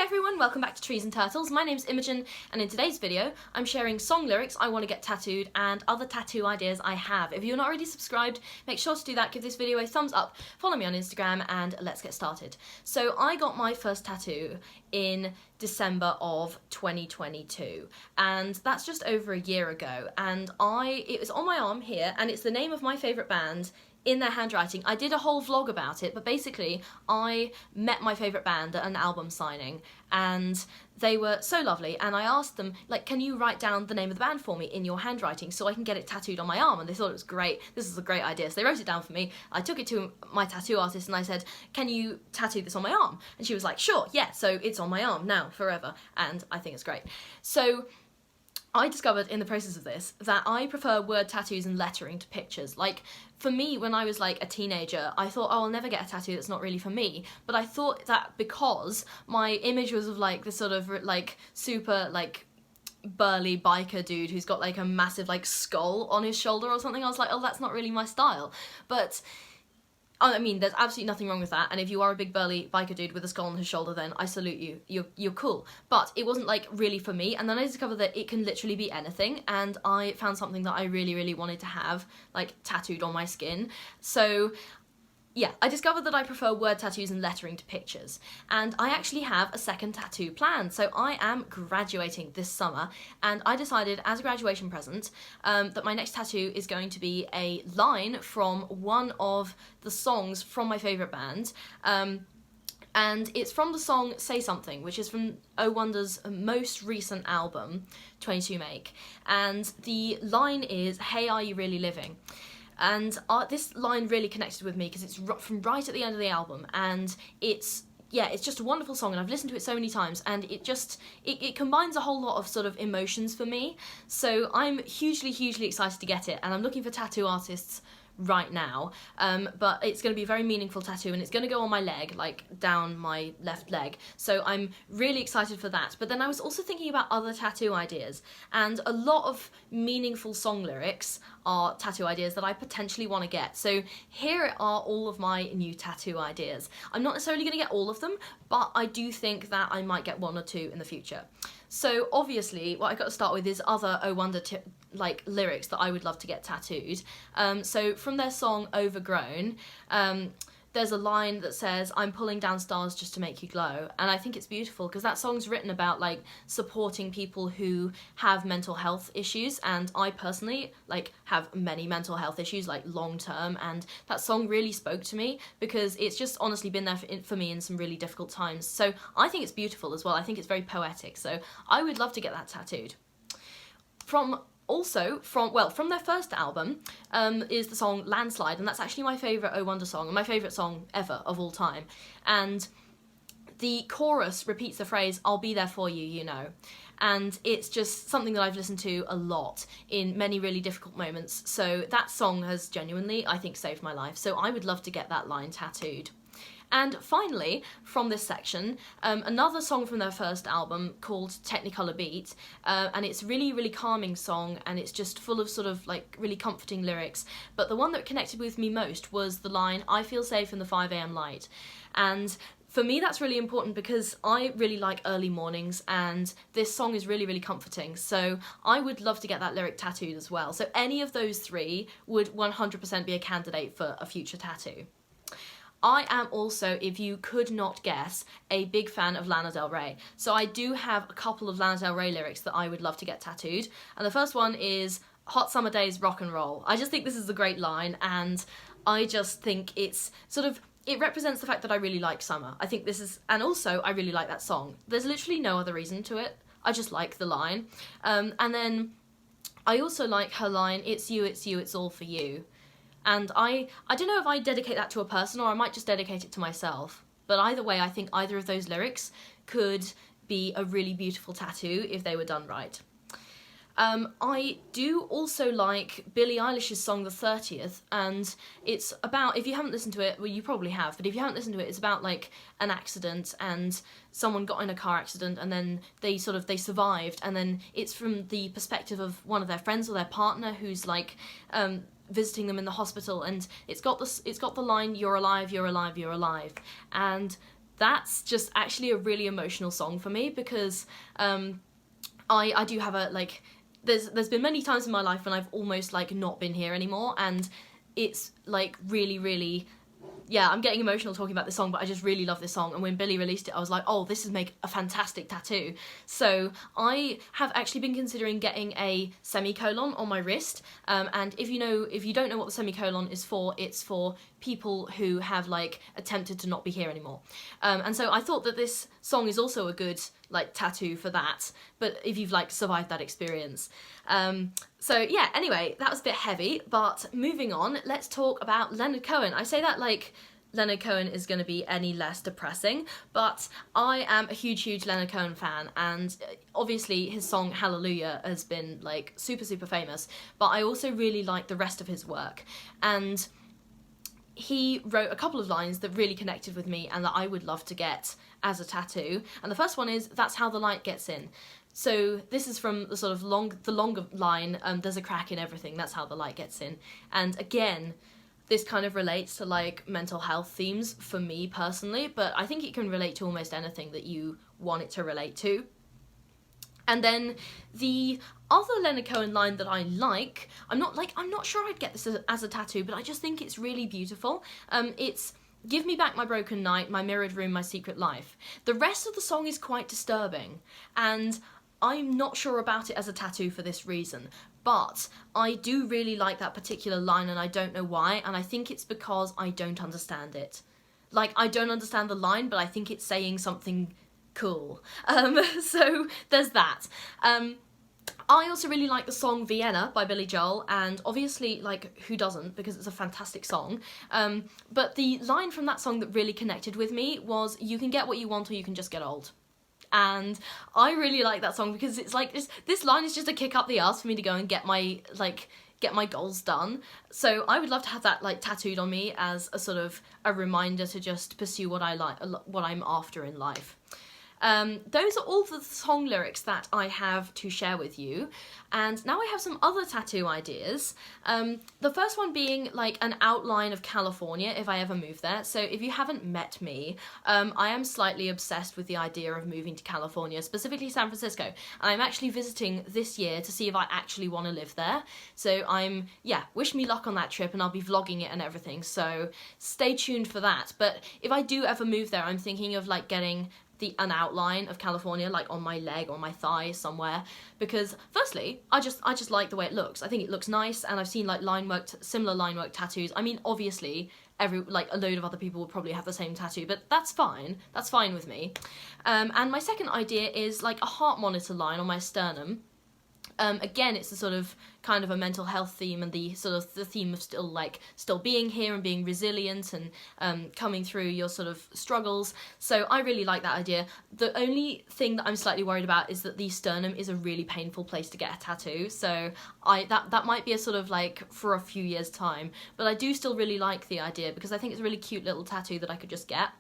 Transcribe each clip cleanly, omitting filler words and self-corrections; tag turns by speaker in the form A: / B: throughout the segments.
A: everyone, welcome back to Trees and Turtles. My name's Imogen, and in today's video I'm sharing song lyrics I want to get tattooed and other tattoo ideas I have. If you're not already subscribed, make sure to do that, give this video a thumbs up, follow me on Instagram, and let's get started. So I got my first tattoo in December of 2022, and that's just over a year ago, and it was on my arm here, and it's the name of my favourite band in their handwriting. I did a whole vlog about it, but basically I met my favourite band at an album signing and they were so lovely, and I asked them, like, can you write down the name of the band for me in your handwriting so I can get it tattooed on my arm? And they thought it was great. This is a great idea. So they wrote it down for me. I took it to my tattoo artist and I said, can you tattoo this on my arm? And she was like, sure, yeah. So it's on my arm now forever, and I think it's great. So I discovered in the process of this that I prefer word tattoos and lettering to pictures. Like, for me, when I was like a teenager, I thought, oh, I'll never get a tattoo, that's not really for me. But I thought that because my image was of like this sort of like super like burly biker dude who's got like a massive like skull on his shoulder or something, I was like, oh, that's not really my style. But I mean, there's absolutely nothing wrong with that, and if you are a big burly biker dude with a skull on his shoulder, then I salute you. You're cool. But it wasn't like really for me, and then I discovered that it can literally be anything, and I found something that I really wanted to have like tattooed on my skin. So yeah, I discovered that I prefer word tattoos and lettering to pictures, and I actually have a second tattoo planned. So I am graduating this summer, and I decided as a graduation present that my next tattoo is going to be a line from one of the songs from my favourite band, and it's from the song Say Something, which is from Oh Wonder's most recent album, 22 Make, and the line is, hey, are you really living? And this line really connected with me because it's from right at the end of the album, and it's just a wonderful song, and I've listened to it so many times, and it combines a whole lot of sort of emotions for me. So I'm hugely excited to get it, and I'm looking for tattoo artists right now, but it's going to be a very meaningful tattoo, and it's going to go on my leg, like down my left leg, so I'm really excited for that. But then I was also thinking about other tattoo ideas, and a lot of meaningful song lyrics are tattoo ideas that I potentially want to get. So here are all of my new tattoo ideas. I'm not necessarily going to get all of them, but I do think that I might get one or two in the future. So obviously what I've got to start with is other Oh Wonder like lyrics that I would love to get tattooed. So from their song Overgrown, there's a line that says, I'm pulling down stars just to make you glow, and I think it's beautiful because that song's written about like supporting people who have mental health issues, and I personally like have many mental health issues, like long term, and that song really spoke to me because it's just honestly been there for me in some really difficult times. So I think it's beautiful as well. I think it's very poetic, so I would love to get that tattooed. From their first album is the song Landslide, and that's actually my favourite Oh Wonder song, and my favourite song ever of all time. And the chorus repeats the phrase, I'll be there for you, you know. And it's just something that I've listened to a lot in many really difficult moments. So that song has genuinely, I think, saved my life. So I would love to get that line tattooed. And finally, from this section, another song from their first album called Technicolor Beat, and it's a really calming song, and it's just full of sort of like really comforting lyrics. But the one that connected with me most was the line, I feel safe in the 5 a.m. light. And for me that's really important because I really like early mornings, and this song is really comforting, so I would love to get that lyric tattooed as well. So any of those three would 100% be a candidate for a future tattoo. I am also, if you could not guess, a big fan of Lana Del Rey. So I do have a couple of Lana Del Rey lyrics that I would love to get tattooed. And the first one is, hot summer days, rock and roll. I just think this is a great line, and I just think it's sort of, it represents the fact that I really like summer. I think this is, and also I really like that song. There's literally no other reason to it. I just like the line. And then I also like her line, it's you, it's all for you. And I don't know if I dedicate that to a person or I might just dedicate it to myself. But either way, I think either of those lyrics could be a really beautiful tattoo if they were done right. I do also like Billie Eilish's song The 30th, and it's about, if you haven't listened to it, well, you probably have, but if you haven't listened to it, it's about like an accident, and someone got in a car accident and then they survived, and then it's from the perspective of one of their friends or their partner who's like visiting them in the hospital, and it's got the line, you're alive, you're alive, you're alive. And that's just actually a really emotional song for me, because I do have a, like, there's been many times in my life when I've almost, like, not been here anymore, and it's, like, really, really, yeah, I'm getting emotional talking about this song, but I just really love this song, and when Billie released it, I was like, oh, this would make a fantastic tattoo. So I have actually been considering getting a semicolon on my wrist, and if you don't know what the semicolon is for, it's for people who have, like, attempted to not be here anymore. And so I thought that this song is also a good, like, tattoo for that, but if you've, like, survived that experience. So yeah, anyway, that was a bit heavy, but moving on, let's talk about Leonard Cohen. I say that like Leonard Cohen is going to be any less depressing, but I am a huge Leonard Cohen fan, and obviously his song Hallelujah has been, like, super famous, but I also really like the rest of his work, and he wrote a couple of lines that really connected with me and that I would love to get as a tattoo, and the first one is, "That's how the light gets in." So this is from the sort of longer line, "There's a crack in everything, that's how the light gets in." And again, this kind of relates to, like, mental health themes for me personally, but I think it can relate to almost anything that you want it to relate to. And then the other Leonard Cohen line that I like, I'm not sure I'd get this as a tattoo, but I just think it's really beautiful. It's, "Give me back my broken night, my mirrored room, my secret life." The rest of the song is quite disturbing, and I'm not sure about it as a tattoo for this reason, but I do really like that particular line, and I don't know why, and I think it's because I don't understand it. Like, I don't understand the line, but I think it's saying something cool. So there's that. I also really like the song Vienna by Billy Joel, and obviously, like, who doesn't, because it's a fantastic song. But the line from that song that really connected with me was, "You can get what you want or you can just get old." And I really like that song because it's like, this line is just a kick up the arse for me to go and get my goals done. So I would love to have that, like, tattooed on me as a sort of a reminder to just pursue what I like, what I'm after in life. Those are all the song lyrics that I have to share with you, and now I have some other tattoo ideas. The first one being, like, an outline of California if I ever move there. So if you haven't met me, I am slightly obsessed with the idea of moving to California, specifically San Francisco, and I'm actually visiting this year to see if I actually want to live there. So wish me luck on that trip, and I'll be vlogging it and everything, so stay tuned for that. But if I do ever move there, I'm thinking of, like, getting an outline of California, like, on my leg or my thigh somewhere, because firstly, I just like the way it looks. I think it looks nice, and I've seen, like, similar line work tattoos. I mean, obviously a load of other people will probably have the same tattoo, but that's fine with me. And my second idea is, like, a heart monitor line on my sternum. Again, it's a sort of kind of a mental health theme, and the theme of still being here and being resilient and coming through your sort of struggles. So I really like that idea. The only thing that I'm slightly worried about is that the sternum is a really painful place to get a tattoo. So that might be a sort of, like, for a few years' time. But I do still really like the idea because I think it's a really cute little tattoo that I could just get.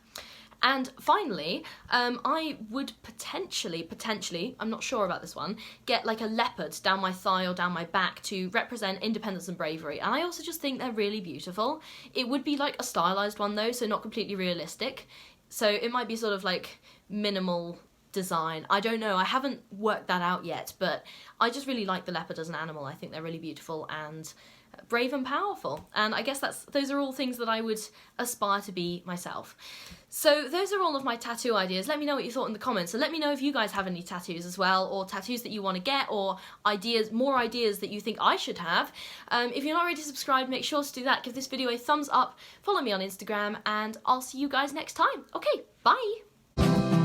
A: And finally, I would potentially, I'm not sure about this one, get, like, a leopard down my thigh or down my back to represent independence and bravery. And I also just think they're really beautiful. It would be, like, a stylized one though, so not completely realistic. So it might be sort of, like, minimal design. I don't know, I haven't worked that out yet, but I just really like the leopard as an animal. I think they're really beautiful and brave and powerful, and I guess those are all things that I would aspire to be myself. So those are all of my tattoo ideas. Let me know what you thought in the comments, and let me know if you guys have any tattoos as well, or tattoos that you want to get, or more ideas that you think I should have. If you're not already subscribed, make sure to do that. Give this video a thumbs up, follow me on Instagram, and I'll see you guys next time. Okay, bye!